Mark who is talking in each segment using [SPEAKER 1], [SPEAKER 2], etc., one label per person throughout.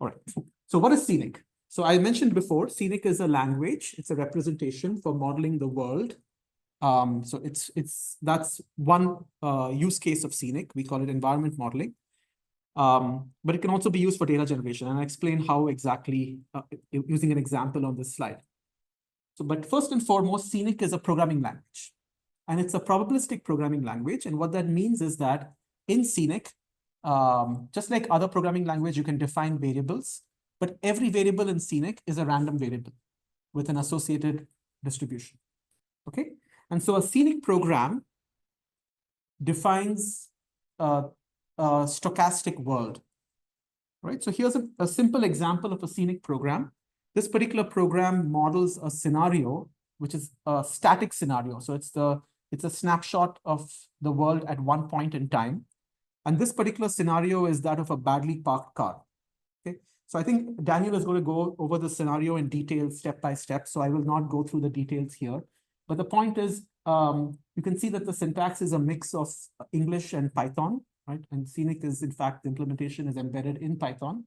[SPEAKER 1] All right. So what is Scenic? So I mentioned before, Scenic is a language. It's a representation for modeling the world. So that's one use case of Scenic. We call it environment modeling. But it can also be used for data generation. And I explain how exactly using an example on this slide. So, but first and foremost, Scenic is a programming language. And it's a probabilistic programming language. And what that means is that in Scenic, just like other programming language, you can define variables, but every variable in Scenic is a random variable with an associated distribution. Okay. And so a Scenic program defines a stochastic world, right? So here's a simple example of a Scenic program. This particular program models a scenario, which is a static scenario. So it's a snapshot of the world at one point in time. And this particular scenario is that of a badly parked car. Okay. So I think Daniel is going to go over the scenario in detail, step by step. So I will not go through the details here. But the point is, you can see that the syntax is a mix of English and Python, right? And Scenic is, in fact, the implementation is embedded in Python.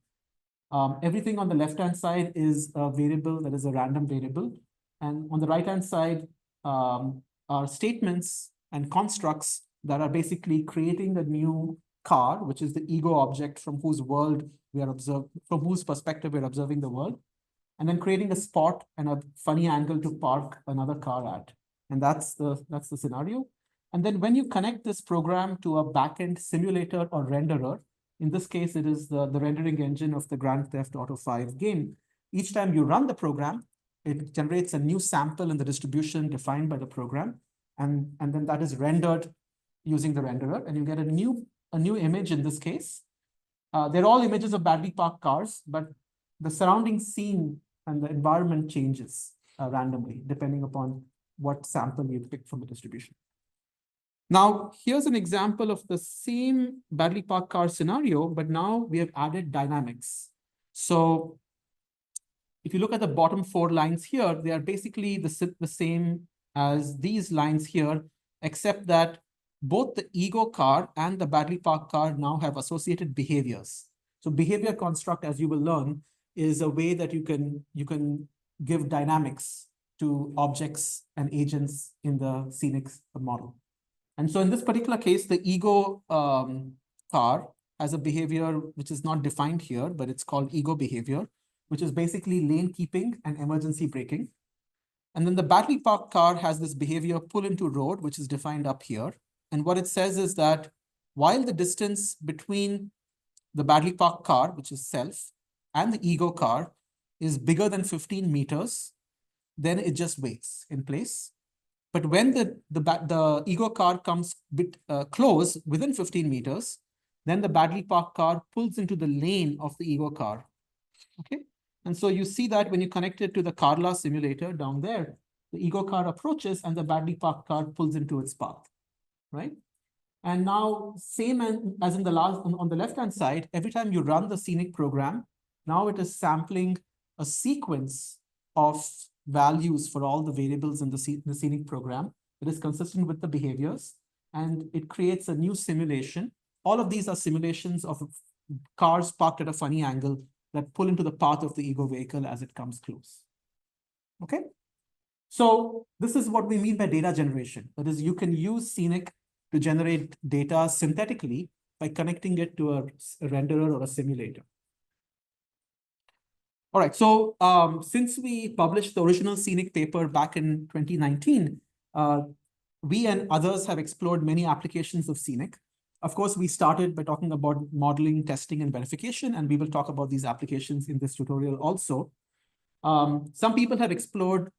[SPEAKER 1] Everything on the left-hand side is a variable that is a random variable. And on the right-hand side are statements and constructs that are basically creating a new car, which is the ego object from whose world we are from whose perspective we're observing the world, and then creating a spot and a funny angle to park another car at. And that's the scenario. And then when you connect this program to a backend simulator or renderer, in this case, it is the rendering engine of the Grand Theft Auto 5 game. Each time you run the program, it generates a new sample in the distribution defined by the program. And then that is rendered using the renderer, and you get a new image in this case. They're all images of badly parked cars, but the surrounding scene and the environment changes randomly, depending upon what sample you pick from the distribution. Now, here's an example of the same badly parked car scenario, but now we have added dynamics. So if you look at the bottom 4 lines here, they are basically the same as these lines here, except that both the ego car and the badly parked car now have associated behaviors. So behavior construct, as you will learn, is a way that you can give dynamics to objects and agents in the Scenic model. And so in this particular case, the ego car has a behavior which is not defined here, but it's called ego behavior, which is basically lane keeping and emergency braking. And then the badly parked car has this behavior pull into road, which is defined up here. And what it says is that while the distance between the badly parked car, which is self, and the ego car is bigger than 15 meters, then it just waits in place. But when the ego car comes close within 15 meters, then the badly parked car pulls into the lane of the ego car. Okay. And so you see that when you connect it to the Carla simulator down there, the ego car approaches and the badly parked car pulls into its path, right? And now, same as in the on the left-hand side, every time you run the Scenic program, now it is sampling a sequence of values for all the variables in the Scenic program that is consistent with the behaviors, and it creates a new simulation. All of these are simulations of cars parked at a funny angle that pull into the path of the ego vehicle as it comes close. Okay? So this is what we mean by data generation. That is, you can use Scenic to generate data synthetically by connecting it to a renderer or a simulator. All right, so since we published the original Scenic paper back in 2019, we and others have explored many applications of Scenic. Of course, we started by talking about modeling, testing, and verification, and we will talk about these applications in this tutorial also. Some people have explored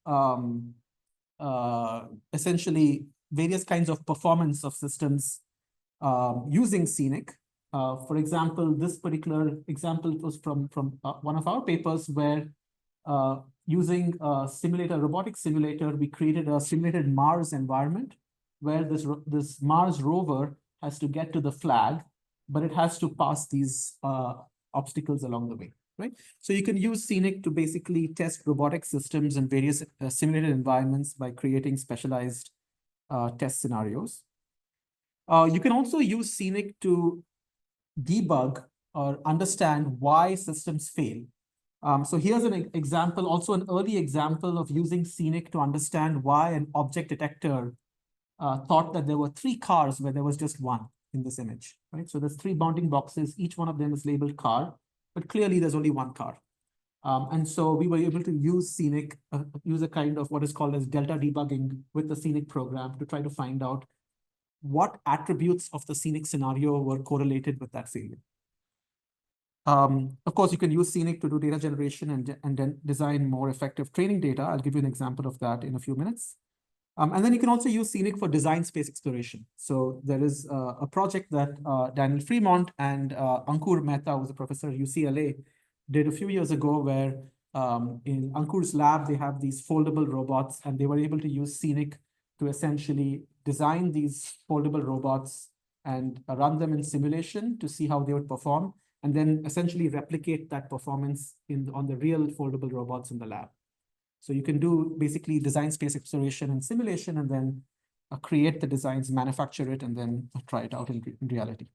[SPEAKER 1] essentially various kinds of performance of systems using Scenic. For example, this particular example was from one of our papers where using a simulator, robotic simulator, we created a simulated Mars environment where this Mars rover has to get to the flag, but it has to pass these obstacles along the way, right? So you can use Scenic to basically test robotic systems in various simulated environments by creating specialized test scenarios. You can also use Scenic to debug or understand why systems fail. So here's an example, also an early example of using Scenic to understand why an object detector thought that there were 3 cars where there was just one in this image, right? So there's 3 bounding boxes. Each one of them is labeled car, but clearly there's only one car. And so we were able to use Scenic, use a kind of what is called as delta debugging with the Scenic program to try to find out what attributes of the Scenic scenario were correlated with that failure. Of course, you can use Scenic to do data generation and then design more effective training data. I'll give you an example of that in a few minutes. And then you can also use Scenic for design space exploration. So there is a project that Daniel Fremont and Ankur Mehta, who was a professor at UCLA, did a few years ago, where in Ankur's lab, they have these foldable robots, and they were able to use Scenic to essentially design these foldable robots and run them in simulation to see how they would perform, and then essentially replicate that performance on the real foldable robots in the lab. So you can do basically design space exploration and simulation, and then create the designs, manufacture it, and then try it out in reality.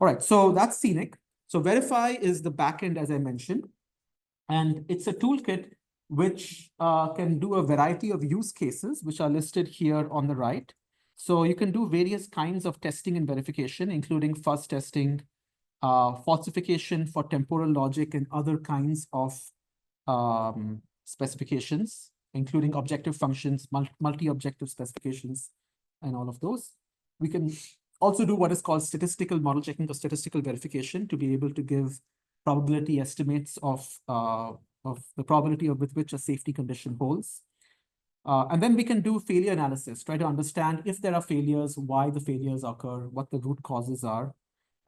[SPEAKER 1] All right, so that's Scenic. So Verify is the backend, as I mentioned, and it's a toolkit which can do a variety of use cases, which are listed here on the right. So you can do various kinds of testing and verification, including fuzz testing, falsification for temporal logic, and other kinds of specifications, including objective functions, multi-objective specifications, and all of those. We can also do what is called statistical model checking or statistical verification to be able to give probability estimates of the probability with which a safety condition holds. And then we can do failure analysis, try to understand if there are failures, why the failures occur, what the root causes are.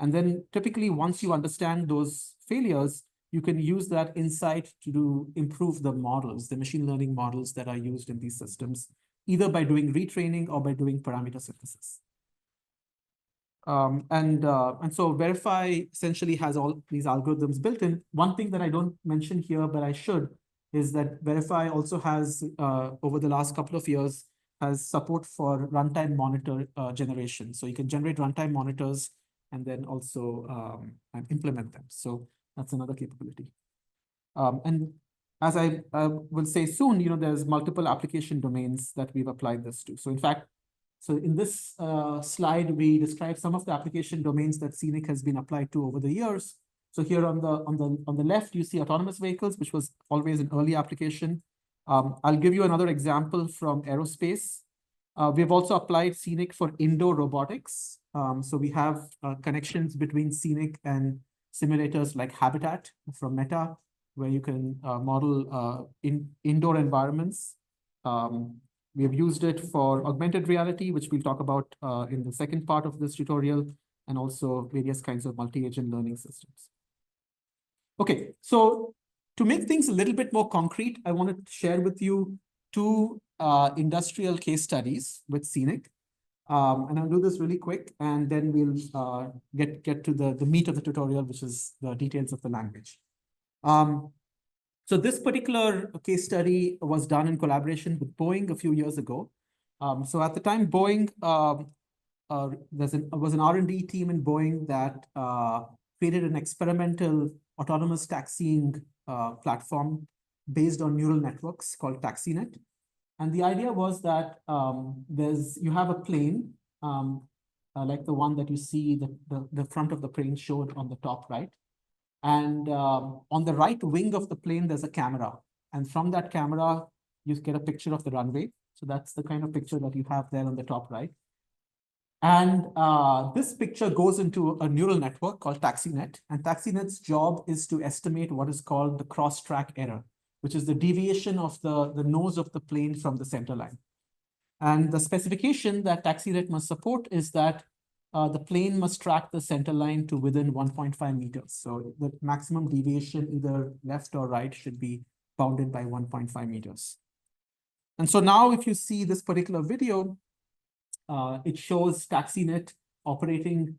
[SPEAKER 1] And then typically, once you understand those failures, you can use that insight to improve the models, the machine learning models that are used in these systems, either by doing retraining or by doing parameter synthesis. And so Verify essentially has all these algorithms built in. One thing that I don't mention here, but I should, is that Verify also has, over the last couple of years, has support for runtime monitor generation. So you can generate runtime monitors and then also implement them. So that's another capability. And as I will say soon, there's multiple application domains that we've applied this to. So in fact, so in this slide, we describe some of the application domains that Scenic has been applied to over the years. So here on the left, you see autonomous vehicles, which was always an early application. I'll give you another example from aerospace. We've also applied Scenic for indoor robotics. So we have connections between Scenic and simulators like Habitat from Meta, where you can model indoor environments. We have used it for augmented reality, which we'll talk about in the second part of this tutorial, and also various kinds of multi-agent learning systems. Okay, so to make things a little bit more concrete, I want to share with you 2 industrial case studies with Scenic. And I'll do this really quick, and then we'll get to the meat of the tutorial, which is the details of the language. So this particular case study was done in collaboration with Boeing a few years ago. So at the time, Boeing, was an R&D team in Boeing that created an experimental autonomous taxiing platform based on neural networks called TaxiNet. And the idea was that you have a plane, like the one that you see, the front of the plane showed on the top right. And on the right wing of the plane, there's a camera. And from that camera, you get a picture of the runway. So that's the kind of picture that you have there on the top right. And this picture goes into a neural network called TaxiNet. And TaxiNet's job is to estimate what is called the cross-track error, which is the deviation of the nose of the plane from the center line. And the specification that TaxiNet must support is that the plane must track the center line to within 1.5 meters. So the maximum deviation, either left or right, should be bounded by 1.5 meters. And so now if you see this particular video, it shows TaxiNet operating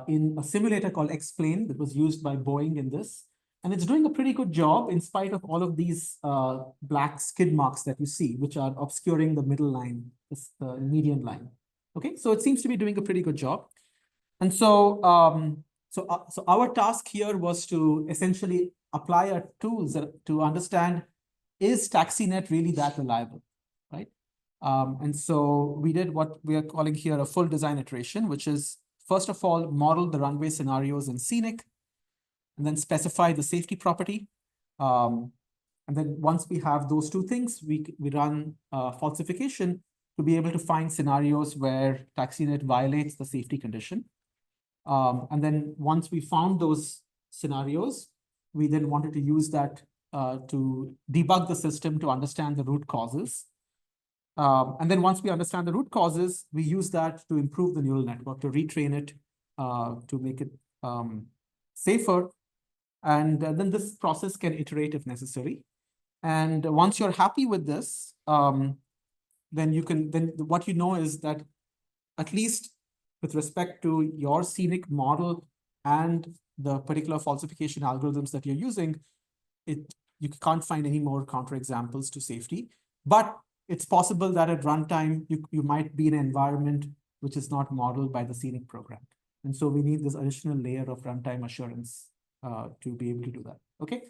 [SPEAKER 1] in a simulator called X-Plane that was used by Boeing in this. And it's doing a pretty good job in spite of all of these black skid marks that you see, which are obscuring the middle line, the median line. Okay, so it seems to be doing a pretty good job. And so, So our task here was to essentially apply our tools to understand, is TaxiNet really that reliable, right? And so we did what we are calling here a full design iteration, which is, first of all, model the runway scenarios in Scenic, and then specify the safety property. And then once we have those two things, we run falsification to be able to find scenarios where TaxiNet violates the safety condition. And then once we found those scenarios, we then wanted to use that to debug the system to understand the root causes. And then once we understand the root causes, we use that to improve the neural network, to retrain it, to make it safer. And then this process can iterate if necessary. And once you're happy with this, then what you know is that, at least with respect to your Scenic model and the particular falsification algorithms that you're using, you can't find any more counterexamples to safety. But it's possible that at runtime, you might be in an environment which is not modeled by the Scenic program. And so we need this additional layer of runtime assurance to be able to do that. Okay,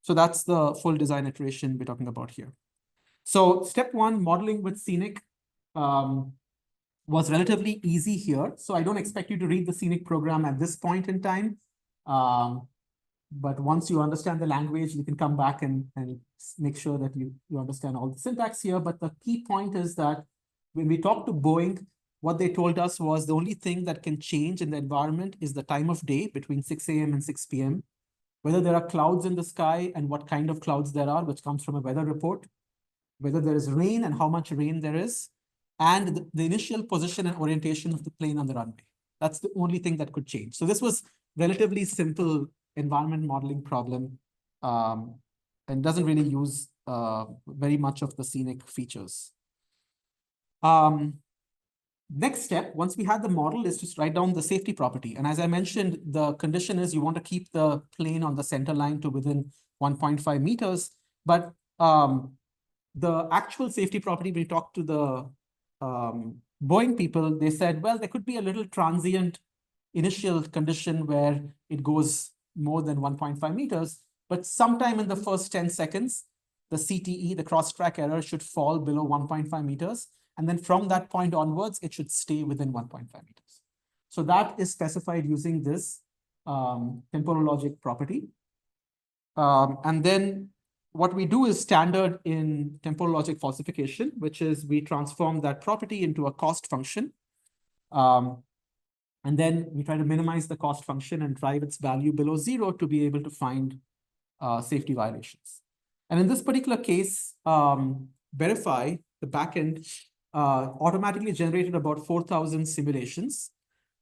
[SPEAKER 1] so that's the full design iteration we're talking about here. So step one, modeling with Scenic, was relatively easy here. So I don't expect you to read the Scenic program at this point in time. But once you understand the language, you can come back and make sure that you understand all the syntax here. But the key point is that when we talked to Boeing, what they told us was the only thing that can change in the environment is the time of day between 6 a.m. and 6 p.m., whether there are clouds in the sky and what kind of clouds there are, which comes from a weather report, whether there is rain and how much rain there is, and the initial position and orientation of the plane on the runway. That's the only thing that could change. So this was relatively simple environment modeling problem, and doesn't really use very much of the Scenic features. Next step, once we had the model, is to write down the safety property. And as I mentioned, the condition is you want to keep the plane on the center line to within 1.5 meters. But the actual safety property, we talked to the Boeing people, they said, well, there could be a little transient initial condition where it goes more than 1.5 meters, but sometime in the first 10 seconds, the CTE, the cross-track error, should fall below 1.5 meters. And then from that point onwards, it should stay within 1.5 meters. So that is specified using this temporal logic property. And then what we do is standard in temporal logic falsification, which is we transform that property into a cost function. And then we try to minimize the cost function and drive its value below 0 to be able to find safety violations. And in this particular case, Verify, the backend, automatically generated about 4,000 simulations,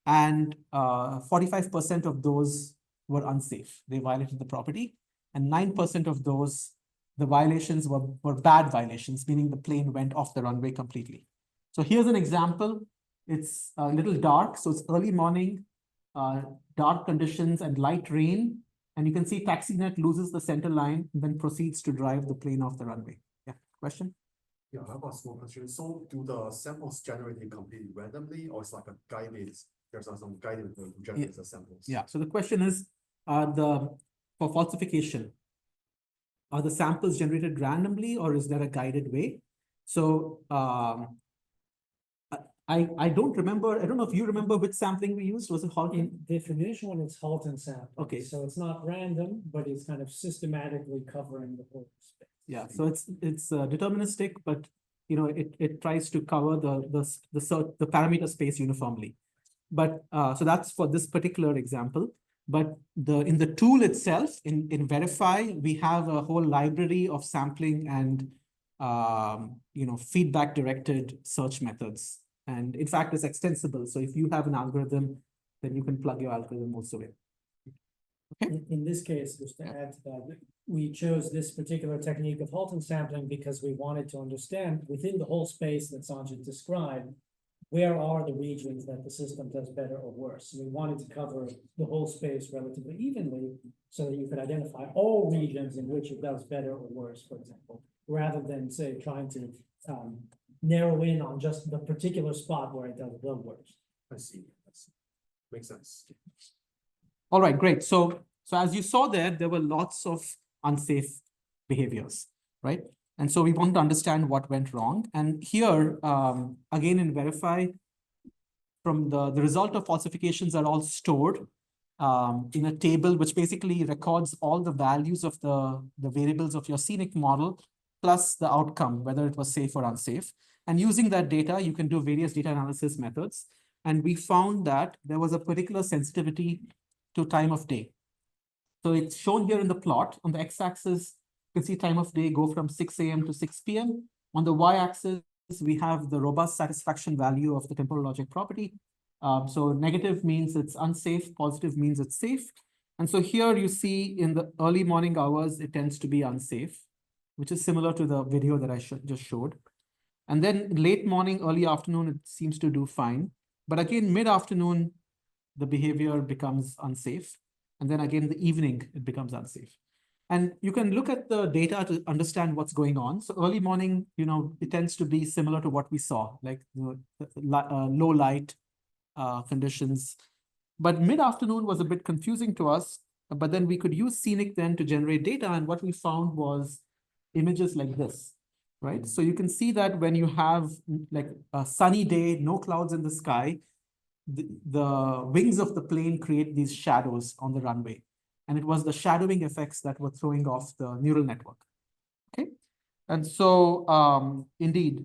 [SPEAKER 1] and 45% of those were unsafe. They violated the property, and 9% of those, the violations were bad violations, meaning the plane went off the runway completely. So here's an example. It's a little dark, so it's early morning, dark conditions and light rain. And you can see TaxiNet loses the center line and then proceeds to drive the plane off the runway. Yeah, question?
[SPEAKER 2] Yeah, I have a small question. So do the samples generated completely randomly, or it's like a guided, there's some guided way to generate the samples?
[SPEAKER 1] Yeah, so the question is, for falsification, are the samples generated randomly or is there a guided way? So I don't remember, I don't know if you remember which sampling we used. Was it Halton?
[SPEAKER 3] The initial one is Halton sampling.
[SPEAKER 1] Okay.
[SPEAKER 3] So it's not random, but it's kind of systematically covering the whole space.
[SPEAKER 1] Yeah, so it's deterministic, but you know it tries to cover the parameter space uniformly. But so that's for this particular example. But in the tool itself, in Verify, we have a whole library of sampling and feedback directed search methods. And in fact, it's extensible. So if you have an algorithm, then you can plug your algorithm also in. Okay.
[SPEAKER 3] In this case, just to add to that, we chose this particular technique of Halton sampling because we wanted to understand within the whole space that Sanjit described, where are the regions that the system does better or worse. So we wanted to cover the whole space relatively evenly so that you could identify all regions in which it does better or worse, for example, rather than, say, trying to narrow in on just the particular spot where it does the worst.
[SPEAKER 2] I see. Makes sense.
[SPEAKER 1] All right, great. So as you saw there were lots of unsafe behaviors, right? And so we want to understand what went wrong. And here, again, in Verify, from the result of falsifications are all stored in a table, which basically records all the values of the variables of your Scenic model, plus the outcome, whether it was safe or unsafe. And using that data, you can do various data analysis methods. And we found that there was a particular sensitivity to time of day. So it's shown here in the plot. On the x-axis, you can see time of day go from 6 a.m. to 6 p.m. On the y-axis, we have the robust satisfaction value of the temporal logic property. So negative means it's unsafe, positive means it's safe. And so here you see in the early morning hours, it tends to be unsafe, which is similar to the video that I just showed. And then late morning, early afternoon, it seems to do fine. But again, mid-afternoon, the behavior becomes unsafe. And then again, the evening, it becomes unsafe. And you can look at the data to understand what's going on. So early morning, it tends to be similar to what we saw, like low light conditions. But mid-afternoon was a bit confusing to us, but then we could use Scenic then to generate data. And what we found was images like this, right? So you can see that when you have like a sunny day, no clouds in the sky, the wings of the plane create these shadows on the runway. And it was the shadowing effects that were throwing off the neural network. Okay. And so indeed,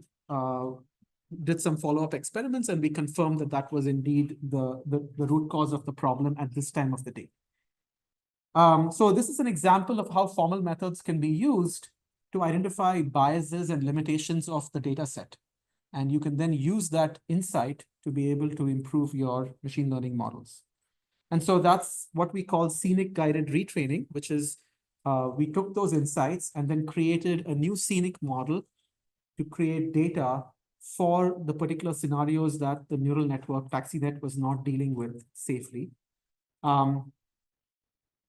[SPEAKER 1] did some follow-up experiments, and we confirmed that that was indeed the root cause of the problem at this time of the day. So this is an example of how formal methods can be used to identify biases and limitations of the data set. And you can then use that insight to be able to improve your machine learning models. And so that's what we call Scenic guided retraining, which is we took those insights and then created a new Scenic model to create data for the particular scenarios that the neural network TaxiNet was not dealing with safely. And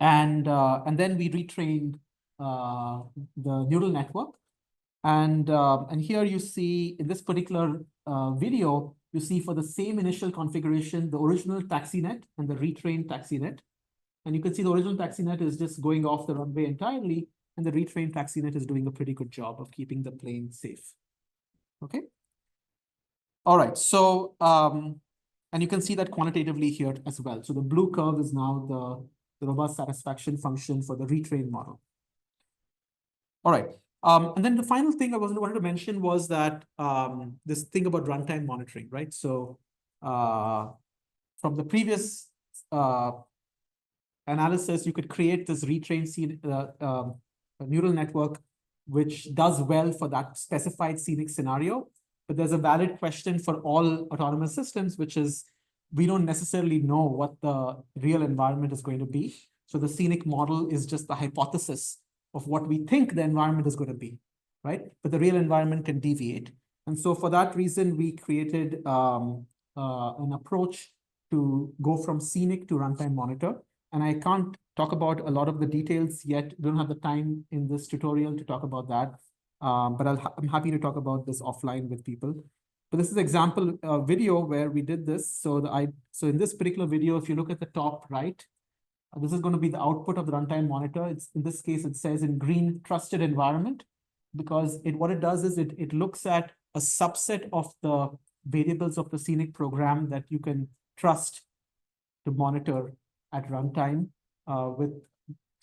[SPEAKER 1] then we retrained the neural network. And here you see in this particular video, you see for the same initial configuration, the original TaxiNet and the retrained TaxiNet. And you can see the original TaxiNet is just going off the runway entirely, and the retrained TaxiNet is doing a pretty good job of keeping the plane safe. Okay. All right. So, and you can see that quantitatively here as well. So the blue curve is now the robust satisfaction function for the retrained model. All right. And then the final thing I wanted to mention was that this thing about runtime monitoring, right? So from the previous analysis, you could create this retrained neural network, which does well for that specified Scenic scenario. But there's a valid question for all autonomous systems, which is we don't necessarily know what the real environment is going to be. So the Scenic model is just the hypothesis of what we think the environment is going to be, right? But the real environment can deviate. And so for that reason, we created an approach to go from Scenic to runtime monitor. And I can't talk about a lot of the details yet. We don't have the time in this tutorial to talk about that. But I'm happy to talk about this offline with people. But this is an example video where we did this. So in this particular video, if you look at the top right, this is going to be the output of the runtime monitor. It's in this case, it says in green, trusted environment, because what it does is it looks at a subset of the variables of the Scenic program that you can trust to monitor at runtime with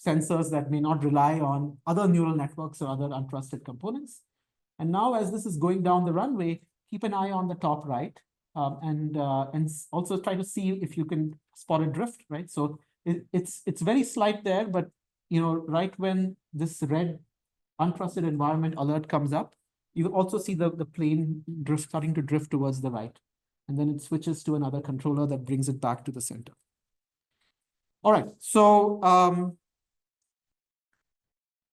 [SPEAKER 1] sensors that may not rely on other neural networks or other untrusted components. And now as this is going down the runway, keep an eye on the top right and also try to see if you can spot a drift, right? So it's very slight there, but right when this red untrusted environment alert comes up, you also see the plane starting to drift towards the right. And then it switches to another controller that brings it back to the center. All right, so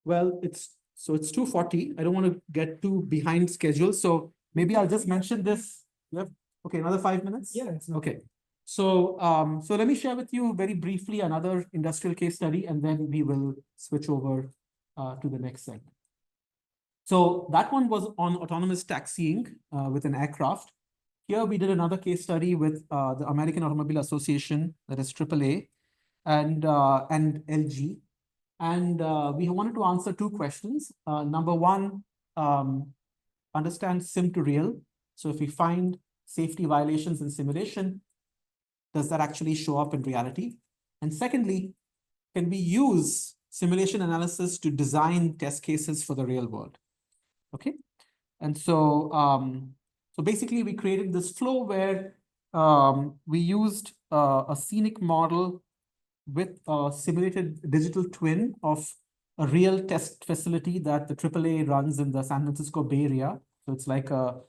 [SPEAKER 1] well, it's 2:40. I don't want to get too behind schedule, so maybe I'll just mention this. Yep. Okay, another 5 minutes.
[SPEAKER 3] Yeah.
[SPEAKER 1] Okay. So so let me share with you very briefly another industrial case study, and then we will switch over to the next segment. So that one was on autonomous taxiing with an aircraft. Here we did another case study with the American Automobile Association, that is AAA. and LG. And we wanted to answer two questions. Number one, understand sim to real. So if we find safety violations in simulation, does that actually show up in reality? And secondly, can we use simulation analysis to design test cases for the real world? Okay. And so, so basically we created this flow where we used a Scenic model with a simulated digital twin of a real test facility that the AAA runs in the San Francisco Bay Area. So it's like an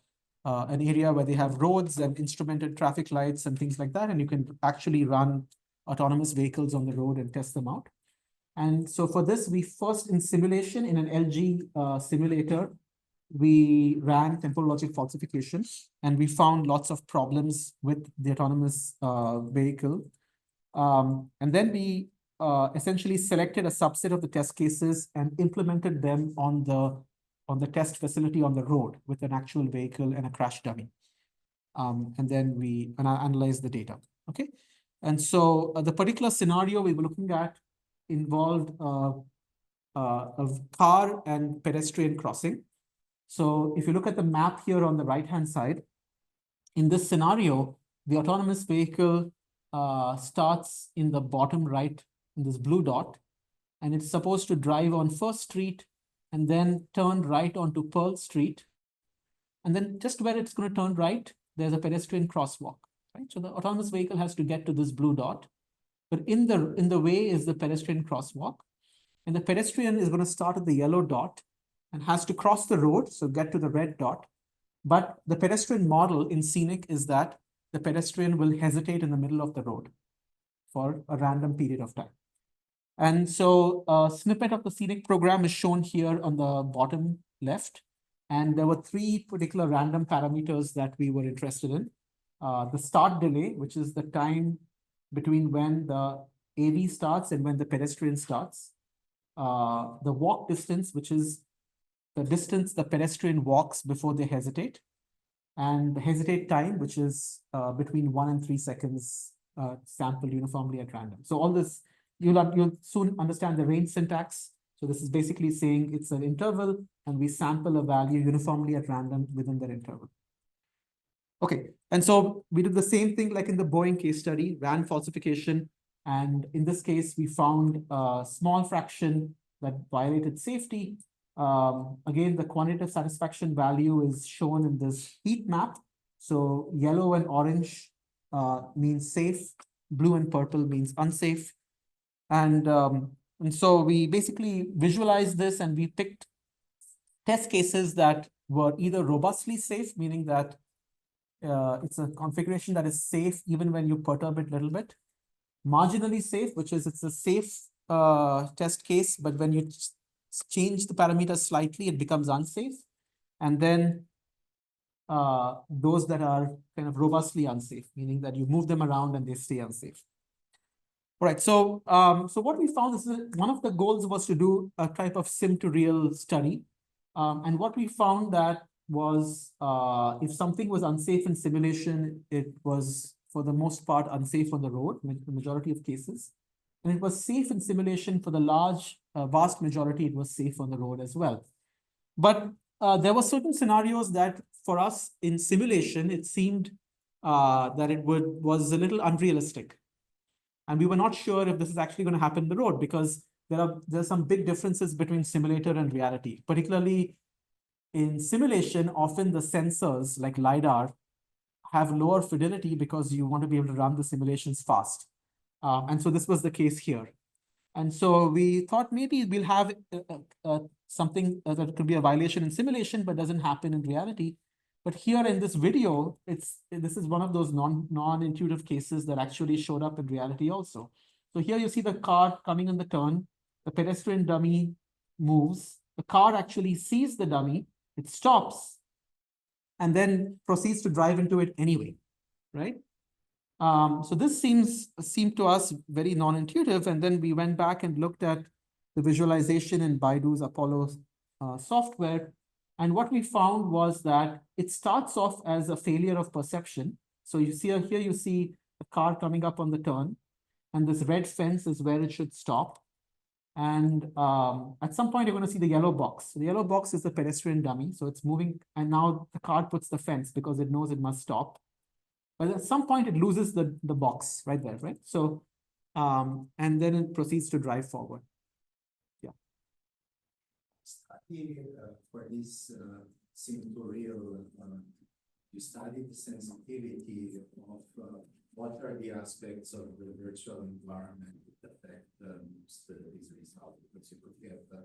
[SPEAKER 1] area where they have roads and instrumented traffic lights and things like that. And you can actually run autonomous vehicles on the road and test them out. And so for this, we first in simulation in an LG simulator, we ran temporal logic falsification, and we found lots of problems with the autonomous vehicle. And then we essentially selected a subset of the test cases and implemented them on the test facility on the road with an actual vehicle and a crash dummy. And then we analyzed the data. Okay. And so the particular scenario we were looking at involved a car and pedestrian crossing. So if you look at the map here on the right-hand side, in this scenario, the autonomous vehicle starts in the bottom right in this blue dot, and it's supposed to drive on First Street and then turn right onto Pearl Street. And then just where it's going to turn right, there's a pedestrian crosswalk, right? So the autonomous vehicle has to get to this blue dot, but in the way is the pedestrian crosswalk. And the pedestrian is going to start at the yellow dot and has to cross the road, so get to the red dot. But the pedestrian model in Scenic is that the pedestrian will hesitate in the middle of the road for a random period of time. And so a snippet of the Scenic program is shown here on the bottom left. And there were three particular random parameters that we were interested in. The start delay, which is the time between when the AV starts and when the pedestrian starts. The walk distance, which is the distance the pedestrian walks before they hesitate. And the hesitate time, which is between 1 and 3 seconds sampled uniformly at random. So all this, you'll soon understand the range syntax. So this is basically saying it's an interval and we sample a value uniformly at random within that interval. Okay, and so we did the same thing like in the Boeing case study, ran falsification. And in this case, we found a small fraction that violated safety. Again, the quantitative satisfaction value is shown in this heat map. So yellow and orange means safe, blue and purple means unsafe. And so we basically visualized this and we picked test cases that were either robustly safe, meaning that it's a configuration that is safe even when you perturb it a little bit. Marginally safe, which is it's a safe test case, but when you change the parameters slightly, it becomes unsafe. And then those that are kind of robustly unsafe, meaning that you move them around and they stay unsafe. All right, so so what we found is that one of the goals was to do a type of sim to real study. And what we found that was if something was unsafe in simulation, it was for the most part unsafe on the road, the majority of cases. And it was safe in simulation for the large, vast majority, it was safe on the road as well. But there were certain scenarios that for us in simulation, it seemed that it was a little unrealistic. And we were not sure if this is actually going to happen on the road because there are some big differences between simulator and reality. Particularly in simulation, often the sensors like LiDAR have lower fidelity because you want to be able to run the simulations fast. And so this was the case here. And so we thought maybe we'll have something that could be a violation in simulation, but doesn't happen in reality. But here in this video, this is one of those non-intuitive cases that actually showed up in reality also. So here you see the car coming on the turn, the pedestrian dummy moves, the car actually sees the dummy, it stops, and then proceeds to drive into it anyway, right? So this seemed to us very non-intuitive, and then we went back and looked at the visualization in Baidu's Apollo software. And what we found was that it starts off as a failure of perception. So you see here, you see a car coming up on the turn. and this red fence is where it should stop. And at some point, you're going to see the yellow box. So the yellow box is the pedestrian dummy. So it's moving, and now the car puts the fence because it knows it must stop. But at some point, it loses the box right there, right? So, and then it proceeds to drive forward.
[SPEAKER 4] Study for this sim to real, you study the sensitivity of what are the aspects of the virtual environment that affect this result, because you could have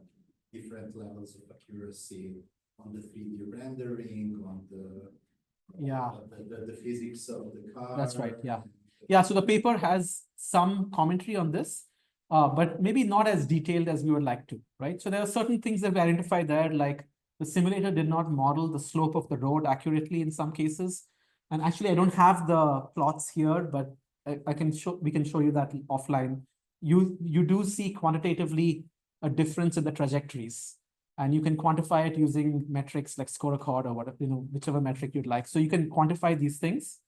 [SPEAKER 4] different levels of accuracy on the 3D rendering, on the the physics of the car.
[SPEAKER 1] That's right. Yeah. Yeah. So the paper has some commentary on this, but maybe not as detailed as we would like to, right? So there are certain things that we identified there, like the simulator did not model the slope of the road accurately in some cases. And actually, I don't have the plots here, but I can show, we can show you that offline. You do see quantitatively a difference in the trajectories, and you can quantify it using metrics like scorecard or whatever, whichever metric you'd like. So you can quantify these things.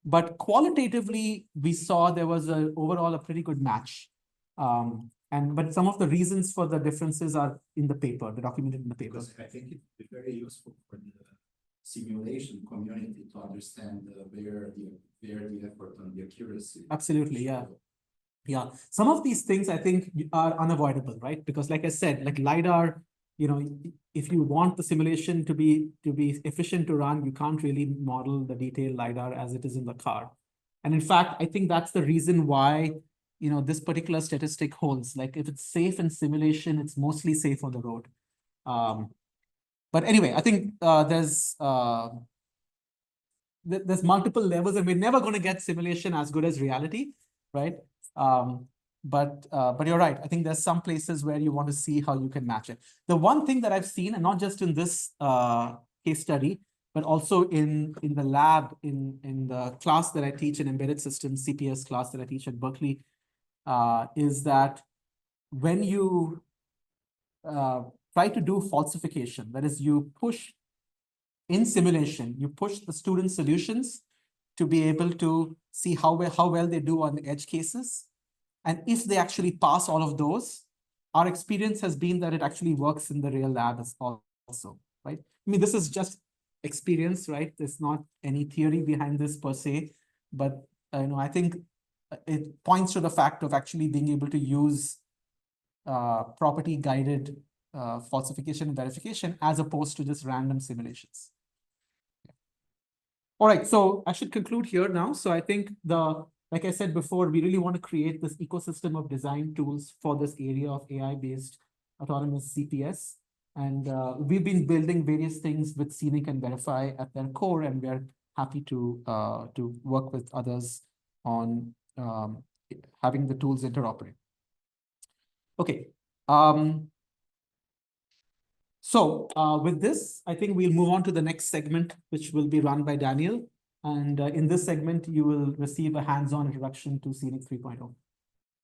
[SPEAKER 1] But qualitatively, we saw there was overall a pretty good match. But some of the reasons for the differences are in the paper, they're documented in the paper.
[SPEAKER 4] Because I think it'd be very useful for the simulation community to understand where the effort on the accuracy.
[SPEAKER 1] Absolutely, yeah. Yeah, some of these things I think are unavoidable, right? Because like I said, like LiDAR, if you want the simulation to be efficient to run, you can't really model the detailed LiDAR as it is in the car. And in fact, I think that's the reason why, this particular statistic holds. Like if it's safe in simulation, it's mostly safe on the road. But anyway, I think there's multiple levels, and we're never going to get simulation as good as reality, right? But you're right. I think there's some places where you want to see how you can match it. The one thing that I've seen, and not just in this case study, but also in the lab, in the class that I teach in embedded systems, CPS class that I teach at Berkeley, is that when you try to do falsification, that is, you push in simulation, you push the student solutions to be able to see how well they do on the edge cases. And if they actually pass all of those, our experience has been that it actually works in the real lab also, right? I mean, this is just experience, right? There's not any theory behind this per se, but I think it points to the fact of actually being able to use property-guided falsification and verification as opposed to just random simulations. All right, so I should conclude here now. So I think like I said before, we really want to create this ecosystem of design tools for this area of AI-based autonomous CPS. And we've been building various things with Scenic and Verify at their core, and we're happy to work with others on having the tools interoperate. Okay. So with this, I think we'll move on to the next segment, which will be run by Daniel. And in this segment, you will receive a hands-on introduction to Scenic 3.0.